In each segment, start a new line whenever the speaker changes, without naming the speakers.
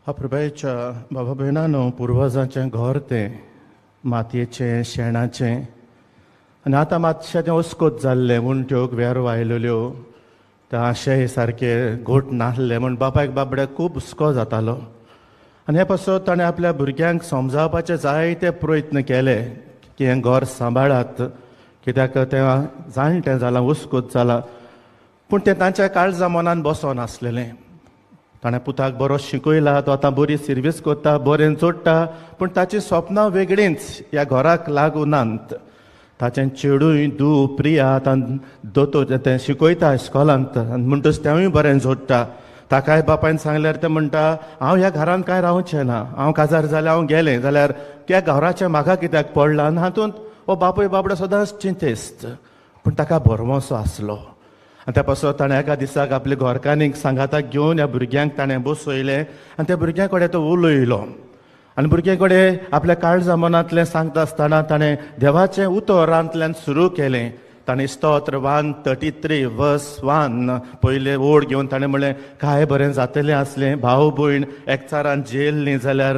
अप्रभेच्या बाबा भयणानो पुर्वजांचें घर तें मातयेचें शेणाचें आनी आतां मातशें तें ओस्कोत जाल्लें उंट्योक वेरो आयलेल्यो ते आशेय सारके घोट नासले म्हूण बापायक बाबड्याक खूब हुस्को जातालो आनी हे पासत ताणें आपल्या भुरग्यांक समजावपाचे जायते प्रयत्न केले की हें घर सांबाळात कित्याक तें जाणटें जालां हुस्कोत जालां पूण तें तांच्या काळजा मनान बसोन आसलेलें. ताणें पुताक बरो शिकयला, तो आतां बरी सर्वीस करता, बरें जोडटा, पूण ताची सपनां वेगळींच ह्या घराक लागूनात. ताचें चेडूय धूव प्रिया आतां दोतोर तें शिकयता इस्कॉलांत आनी म्हणटच तेंवूय बरें जोडटा. ताकाय बापायन सांगल्यार तें म्हणटा हांव ह्या घरान कांय रावचें ना, हांव काजार जाल्यार हांव गेलें जाल्यार त्या घराचें म्हाका कित्याक पडलां आनी हातूंत हो बापूय बाबडो सदांच चिंतेस्त. पूण ताका बरमोसो आसलो आनी त्या पासत ताणें एका दिसाक आपल्या घोरकान्नीक सांगाताक घेवन ह्या भुरग्यांक ताणें बसयलें आनी त्या भुरग्यां कडेन तो उलयलो आनी भुरग्यां कडेन आपल्या काळजा मनांतलें सांगता आसतना ताणें देवाचें उतोरांतल्यान सुरू केलें. ताणें स्तोत्र 133 वर्स 1 पयले ओड घेवन ताणें म्हणलें काय बरें जातलें आसलें, भाव भयण एकचारान जेल्लीं जाल्यार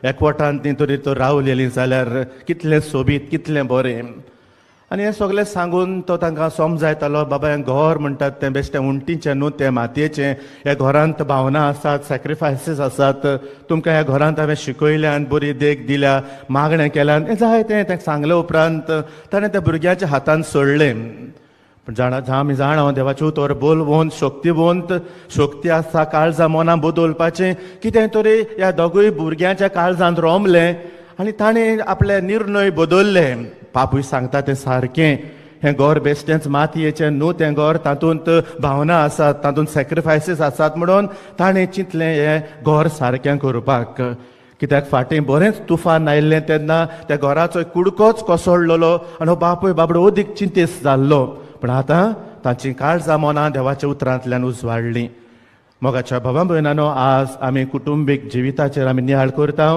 एकवटान तीं तरी तो रावलेलीं जाल्यार कितलें सोबीत, कितलें बरें. आनी हें सगळें सांगून तो तांकां समजायतालो बाबा हें घर म्हणटात तें बेश्टें उंटीचें न्हू, तें मातयेचें. ह्या घरांत भावना आसात, सॅक्रिफायसीस आसात. तुमकां ह्या घरांत हांवें शिकयल्यान, बरी देख दिल्या, मागणें केल्यान, हें जाय तें सांगले उपरांत ताणें त्या भुरग्याच्या हातान सोडलें. पूण आमी जाणा देवाचे उतर बोलवून शक्तिवंत शक्ती आसा काळजा मनां बदलपाचें. कितें तरी ह्या दोगूय भुरग्यांच्या काळजांत रोमलें आनी ताणें आपले निर्णय बदलले. बापूय सांगता तें सारकें, हें घर बेश्टेंच मातयेचें न्हू, तें घर तातूंत भावना आसात, तातूंत सॅक्रिफायसीस आसात म्हणून ताणें चिंतलें हें घर सारकें करपाक. कित्याक फाटीं बरेंच तुफान आयिल्लें तेन्ना त्या घराचो एक कुडकोच कोसळ्ळलो आनी हो बापूय बाबडो अदीक चिंतेस्त जाल्लो. पूण आतां तांची काळजां मनां देवाच्या उतरांतल्यान उजवाडलीं. मोगाच्या भावा भयणानो, आज आमी कुटुंबीक जिविताचेर आमी नियाळ करता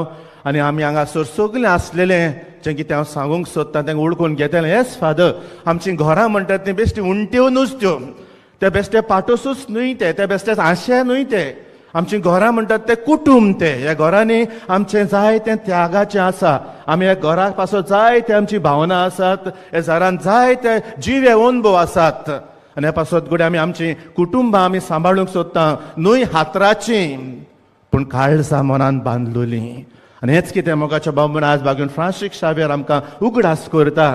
आनी आमी हांगासर सगलें आसलेलें जें कितें हांव सांगूंक सोदतां तें उडकून घेतलें. येस फादर, आमचीं घरां म्हणटात तीं बेश्टी उंट्यो नुस्त्यो, ते बेश्टे पाटोसूच न्हय, ते बेश्टे आशे न्हय, ते आमचीं घरां म्हणटात ते कुटुंब. ते ह्या घरांनी आमचें जायतें त्यागाचें आसा. आमी ह्या घरा पासून जायते आमची भावना आसात, ह्या घरांत जायते जिवे अनुभव आसात आनी ह्या पासत घडये आमी आमचीं कुटुंबां आमी सांबाळूंक सोदता, न्हय हातराचीं पूण काळजा मनान बांदलेलीं. आनी हेंच कितें मोगाच्या बाबून आज बागून फ्रांसीक शावेर आमकां उगडास करता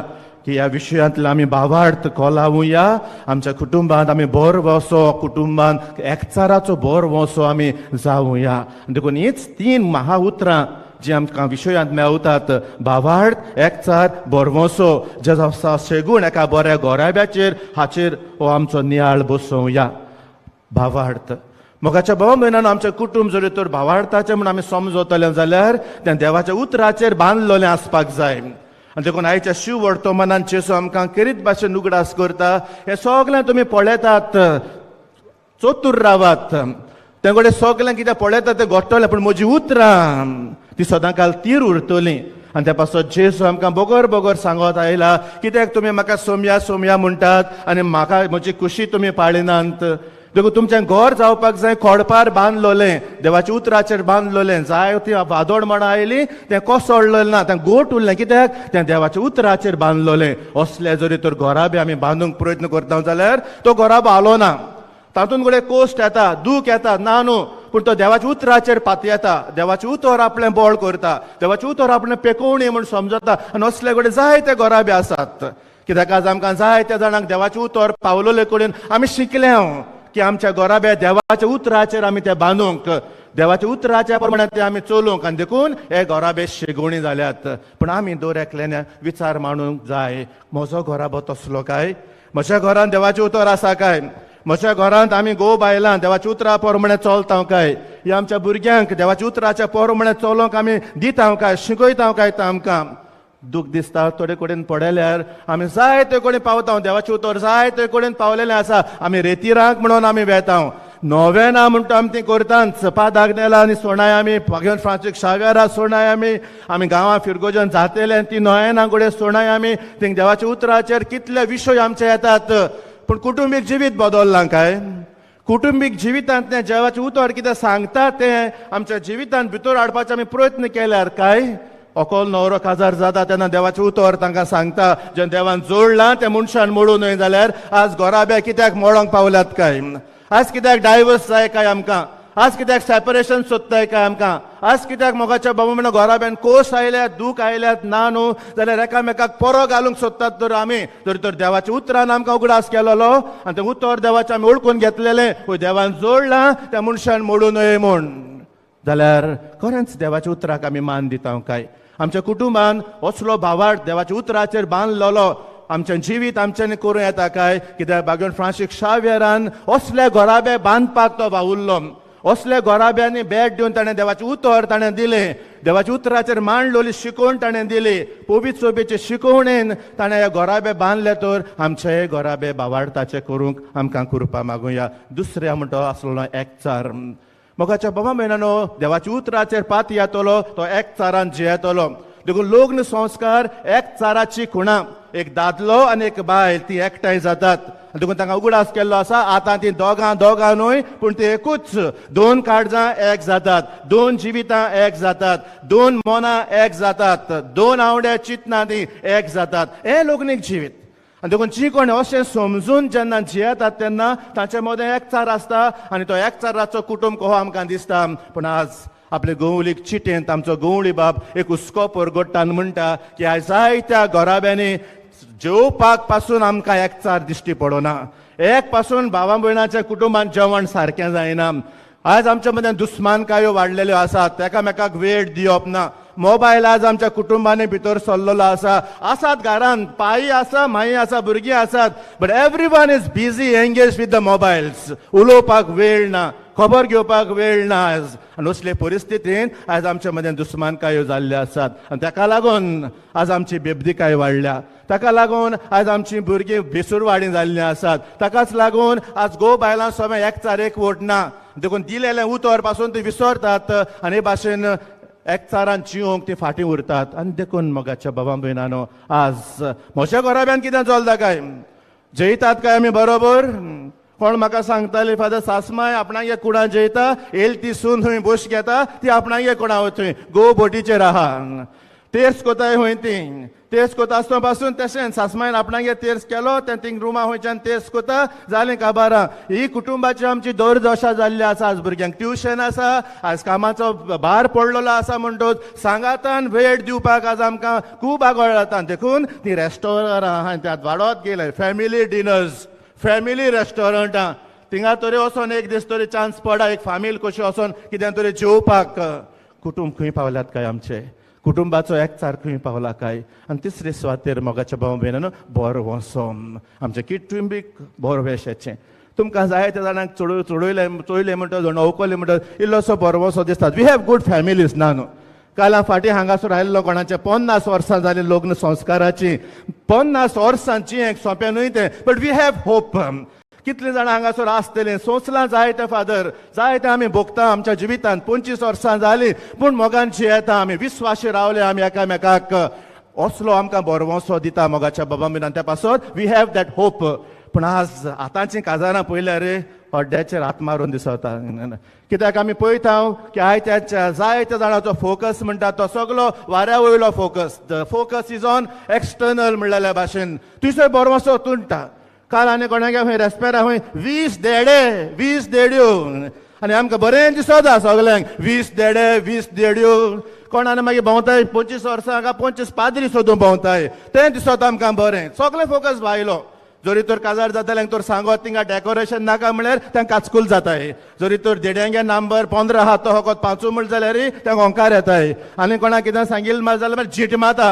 की ह्या विशयांतले आमी भावार्थ कोलावुया. आमच्या कुटुंबांत आमी बोर वसो, कुटुंबांत एकचाराचो बोर वसो आमी जावुया. देखून हीच 3 महाउतरां जी आमकां विशयांत मेवतात, भावार्थ, एकचार, बोरवोसो, जेजो शेगूण एका बऱ्या गोराब्याचेर हाचेर हो आमचो नियाळ बसोवया. भावार्थ मोगाच्या भावा भयणान आमचें कुटुंब जरी तर भावार्थाचें म्हूण आमी समजतलें जाल्यार तें देवाच्या उतराचेर बांदलेलें आसपाक जाय. आनी देखून आयच्या शिव वर्तमानान जेसू आमकां केरीत भाशेन उगडास करता. हें सगलें तुमी पळयतात, चतूर रावात. तें कडेन सगलें कितें पळयता तें घडटलें, पूण म्हजीं उतरां ती सदांकाल तीर उरतलीं. आनी त्या पासत जेसू आमकां बोगोर बोगोर सांगत आयला, कित्याक तुमी म्हाका सोमया सोमया म्हणटात आनी म्हाका म्हजी खुशी तुमी पाळिनात. देखून तुमचें घर जावपाक जाय खोडपार बांदलोलें, देवाच्या उतराचेर बांदलोलें. जाय ती वादोड म्हणा आयली तें कोसळलें ना, तें गोट उरलें, कित्याक तें देवाच्या उतराचेर बांदलोलें. असलें जरी तर घरा बी आमी बांदूंक प्रयत्न करता जाल्यार तो घरा आलो ना. तातूंत घडये कोश्ट येता, दूख येता, ना न्हू, पूण तो देवाच्या उतराचेर पातयेता, देवाचें उतर आपलें बोळ करता, देवाचें उतर आपलें पेकोवणी म्हूण समजता. आनी असले घडये जायते घरा बी आसात. कित्याक आज आमकां जायत्या जाणांक देवाचें उतर पावलोले कडेन आमी शिकल्या की आमच्या घराब्या देवाच्या उतराचेर आमी तें बांदूंक, देवाच्या उतराच्या प्रमाणे तें आमी चलोवंक. आनी देखून हे घराबे शेगोणी जाल्यात. पूण आमी दर एकल्यान विचार मांडूंक जाय, म्हजो घराबो तसलो काय? म्हज्या घरान देवाचें उतर आसा काय? म्हज्या घरांत आमी घोव बायलां देवाच्या उतरा प्रमाणे चलता काय? ह्या आमच्या भुरग्यांक देवाच्या उतराच्या प्रमाणे चलोवंक आमी दिता काय, शिकयता काय? तांकां दूख दिसता थोडे कडेन पडल्यार आमी जाय ते कडेन पावता, देवाचें उतर जाय ते कडेन पावलेलें आसा. आमी रेतीरांक म्हणून आमी वेता, नोवेना म्हणटा आमी ती करतात, दागनेला आनी सोणाय आमी घेवन फ्रांसीक शावेरा सोणाय आमी गांवां फिरगोजन जातेले ती नोवेना घडये सोणाय आमी. थिंग देवाच्या उतराचेर कितले विशय आमचे येतात. पूण कुटुंबीक जिवीत बदललां काय? कुटुंबीक जिवितांत ते देवाचे उतर कितें सांगता तें आमच्या जिवितांत भितर हाडपाचे आमी प्रयत्न केल्यार काय अकोल न्हवरो काजार जाता तेन्ना देवाचे उतर तांकां सांगता जें देवान जोडलां तें मनशान मोडूं न्हय जाल्यार आज घोराब्या कित्याक मोडोंक पावल्यात काय आज कित्याक डायवर्स जाय काय आमकां आज कित्याक सेपरेशन सोदताय काय आमकां आज कित्याक मोगाच्या बाबा म्हणून घोराब्यान कोस आयल्यात दूख आयल्यात ना न्हू जाल्यार एकामेकाक परो घालूंक सोदतात तर आमी तर देवाच्या उतरान आमकां उगडास केलेलो आनी तें उतर देवाचें आमी ओळखून घेतलेलें पळय देवान जोडलां त्या मनशान मोडूं नये म्हूण जाल्यार खरेंच देवाच्या उतराक आमी मान दिता काय आमच्या कुटुंबान असलो भावार्थ देवाच्या उतराचेर बांदलेलो आमचें जिवीत आमच्यानी करूं येता काय कित्याक बागोवन फ्रांसीस शावेरान असले घोराबे बांदपाक तो भावुरलो असले घोराब्यांनी भेट दिवन ताणें देवाचें उतर ताणें दिलें देवाच्या उतराचेर मांडलोली शिकोवण ताणें दिली पवित्र चोबेचे शिकोवणेन ताणें हे घोराबे बांदले तर आमचे घोराबे भावार्थाचे करूंक आमकां कृपा मागुया दुसऱ्या म्हणटो आसलो एकचार मोगाच्या बाबा भयणानो देवाच्या उतराचेर पात येतलो तो एकचारान जियेतलो देखून लग्न संस्कार एकचाराची खुणा एक दादलो आनी एक बायल ती एकठांय जातात देखून तांकां उगडास केल्लो आसा आतां ती दोगां न्हय पूण ती एकूच दोन काळजां एक जातात दोन जिवितां एक जातात दोन मनां एक जातात दोन आवड्या चिंतनां ती एक जातात हे लग्नीक जिवीत आनी देखून जी कोण अशें समजून जेन्ना जियेतात तेन्ना तांचे मदें एकचार आसता आनी तो एकचाराचो कुटुंब कहो आमकां दिसता पूण आज आपले गवळीक चिटेंत आमचो गवळी बाब एक हुस्को परगट्टान म्हणटा की आयज जायत्या घोराब्यांनी जेवपाक पासून आमकां एकचार दिश्टी पडना एक पासून भावा भयणाच्या कुटुंबान जेवण सारकें जायना आज आमच्या मदें दुस्मानकायो वाडलेल्यो आसात एकामेकाक वेळ दिवप ना मोबायल आज आमच्या कुटुंबांनी भितर सरलेलो आसात घरांत पायी आसा माई आसा भुरगीं आसात but everyone is busy engage with the mobiles उलोवपाक वेळ ना खबर घेवपाक वेळ ना आज आनी असले परिस्थितींत आज आमच्या मदें दुस्मानकायो जाल्ले आसात आनी ताका लागून आज आमची बेबदीकाय वाडल्या ताका लागून आज आमची भुरगीं बेसूरवाडी जाल्लीं आसात ताकाच लागून आज घोव बायलां समें एकचार एक वोट ना देखून दिलेलें उतर पासून ते विसरतात आनी हे भाशेन एकचारान जिवंक ती फाटीं उरतात आनी देखून मोगाच्या बाबा भयणानो आज म्हज्या घोराब्यान कितें चलता काय जैतात काय आमी बरोबर कोण म्हाका सांगताली फादर सासमाय आपणाक एक कुणां जैता येल ती सून थंय बोश घेता ती आपणाक एक कुणां थंय गो बोटीचेर आहा तेर्स कोताय खंय ती तेर्स कोता आसतना पासून तशें सासमायन आपणाक तेर्स केलो तें थिंग रुमा खंयच्यान तेर्स कोता जालें काबारां ही कुटुंबाची आमची दरदशा जाल्ली आसा आज भुरग्यांक ट्युशन आसा आज कामाचो भार पडलेलो आसा म्हणटच सांगातान वेळ दिवपाक आज आमकां खूब आगोळ जाता देखून ती रेस्टॉरंटां आहा त्यात वाडत गेले फॅमिली डिनर्स फॅमिली रेस्टॉरंटां थिंगा तरी वचोन एक दीस तरी चान्स पडा एक फामील कशी वचोन कितें तरी जेवपाक कुटुंब खंय पावल्यात काय आमचे कुटुंबाचो एकचार खंय पावला काय आनी तिसरे सुवातेर मोगाच्या भाव भयणानो बरो वचोन आमचे कुटुंबीक बरो वेशाचें तुमकां जाय त्या जाणांक चोयले म्हणटा जाण अवकले म्हणटा इल्लोसो बरो वसो दिसतात वी हॅव गूड फॅमिलीज ना न्हू काला फाटीं हांगासर आयिल्लो कोणाचे 50 वर्सां जाली लग्न संस्काराची 50 वर्सांची एक सोंपें न्हय तें बट वी हॅव होप कितले जाणां हांगासर आसतले सोंसलां जायते फादर जायते आमी भोगता आमच्या जिवितांत 25 वर्सां जालीं पूण मोगान जियेता आमी विस्वाशी रावले आमी एकामेकाक असलो आमकां बरो वसो दिता मोगाच्या बाबा मिनान त्या पासून वी हॅव दॅट होप पूण आज आतांची काजारां पळयल्यार रे हड्ड्याचेर हात मारून दिसता कित्याक आमी पळयता की आयच्या जायत्या जाणांचो फोकस म्हणटा तो सगळो वाऱ्या वयलो focus the focus is on external म्हणलेल्या भाशेन तुजो बरो वसो तुंटा काल आनी कोणागे खंय रेस्पेरा खंय 20 देड्यो आनी आमकां बरें दिसता सगल्यांक 20 देड्यो कोणाने मागीर भोंवताय 25 वर्सां काय 25 पाद्री सोदून भोंवताय तें दिसता आमकां बरें सगळें फोकस भायलो जरी तर काजार जाताल्यांक तर सांगत थिंगा डेकोरेशन नाका म्हळ्यार तांकां काचकूल जाताय जरी तर देड्यांगे नंबर 15 आहा तो फकत 5 म्हण जाल्यार तांकां ओंकार येताय आनी कोणाक कितें सांगिल्लें मात जाल्यार झीट माता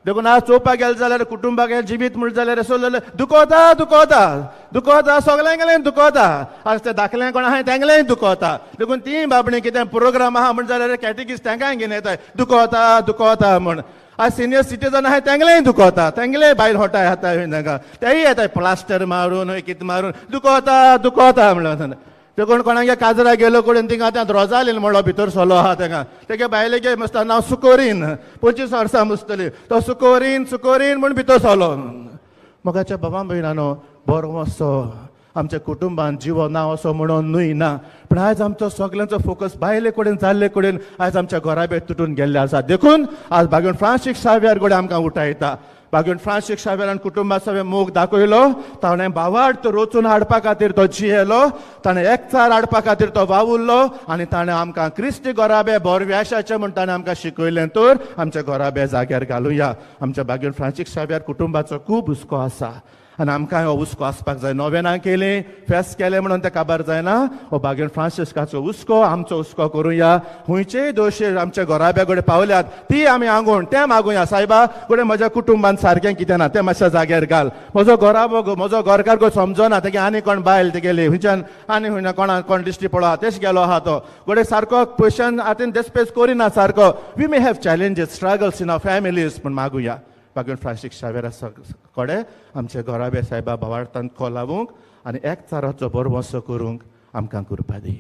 देखून आज चोवपाक गेले जाल्यार कुटुंबाक जिवीत म्हण जाल्यार असो जाल्यार दुखोता सगळ्यांक गेलें दुखोता आज ते दाखले कोण आहाय तेंगलेंय दुखोता देखून ती बाबणी कितें प्रोग्राम आहा म्हण जाल्यार कॅटेकिस्ट तांकांय घेवन येताय दुखोता म्हण आज सिनियर सिटीजन आहाय तेंगलेंय दुखोता तेंगलेय भायर होटाय हाताय तांकां तेय येताय प्लास्टर मारून कितें मारून दुखोता म्हणून देखून कोणागे काजरा गेलो कडेन थिंगा आतां रोजालील म्हणलो भितर सोलो आहा ताका तेगे बायलेगे मस्ता नांव सुकोरीन 25 वर्सां मुस्तली तो सुकोरीन म्हूण भितर सोलो मोगाच्या बाबा भयणानो बरो वसो आमच्या कुटुंबान जिवो ना असो म्हणून न्हय ना, पण आयज आमचो सगळ्यांचो फोकस भायले कडेन जाल्ले कडेन आयज आमच्या घराबे तुटून गेल्ले आसा. देखून आज भाग्यवन फ्रांसीस सावेर घोडे आमकां उठयता. भाग्यवन फ्रांसीस सावेरान कुटुंबा सगळे मोग दाखयलो. ताणें भावार्थ तो रोचून हाडपा खातीर तो जियेलो, ताणें एकचार हाडपा खातीर तो वावुरलो आनी ताणें आमकां क्रिस्ती घराबे बोरव्याशाचें म्हण ताणें आमकां शिकयलें. तर आमच्या घराबे जाग्यार घालुया. आमच्या भाग्यवन फ्रांसीस सावेर कुटुंबाचो खूब हुस्को आसा आनी आमकां हो हुस्को आसपाक जाय. नोवेनां केली, फेस्त केलें म्हणून तें काबार जायना. हो भाग्यवन फ्रांसिस्काचो हुस्को आमचो हुस्को करुया. खंयचेय दोशी आमच्या घराब्या कडेन पावल्यात ती आमी आंगोण तें मागुया. सायबा कडेन म्हज्या कुटुंबान सारकें कितें ना तें मातशें जाग्यार घाल. म्हजो घराबो म्हजो घरकार गो समजना तेगे आनी कोण बायल तेगेली खंयच्यान आनी खंय कोणा कोण दिश्टी पडो तेच गेलो आहा तो घोडे सारको पयशान हातीन देस्पेस करिना सारको. We may have challenges struggles in our families, पण मागुया भाग्यवन फ्रांसीस सावेरा कडेन आमचे घराबे सायबा भावार्थान खोलावूंक आनी एक चाराचो बरो वसो करूंक आमकां कृपा दी.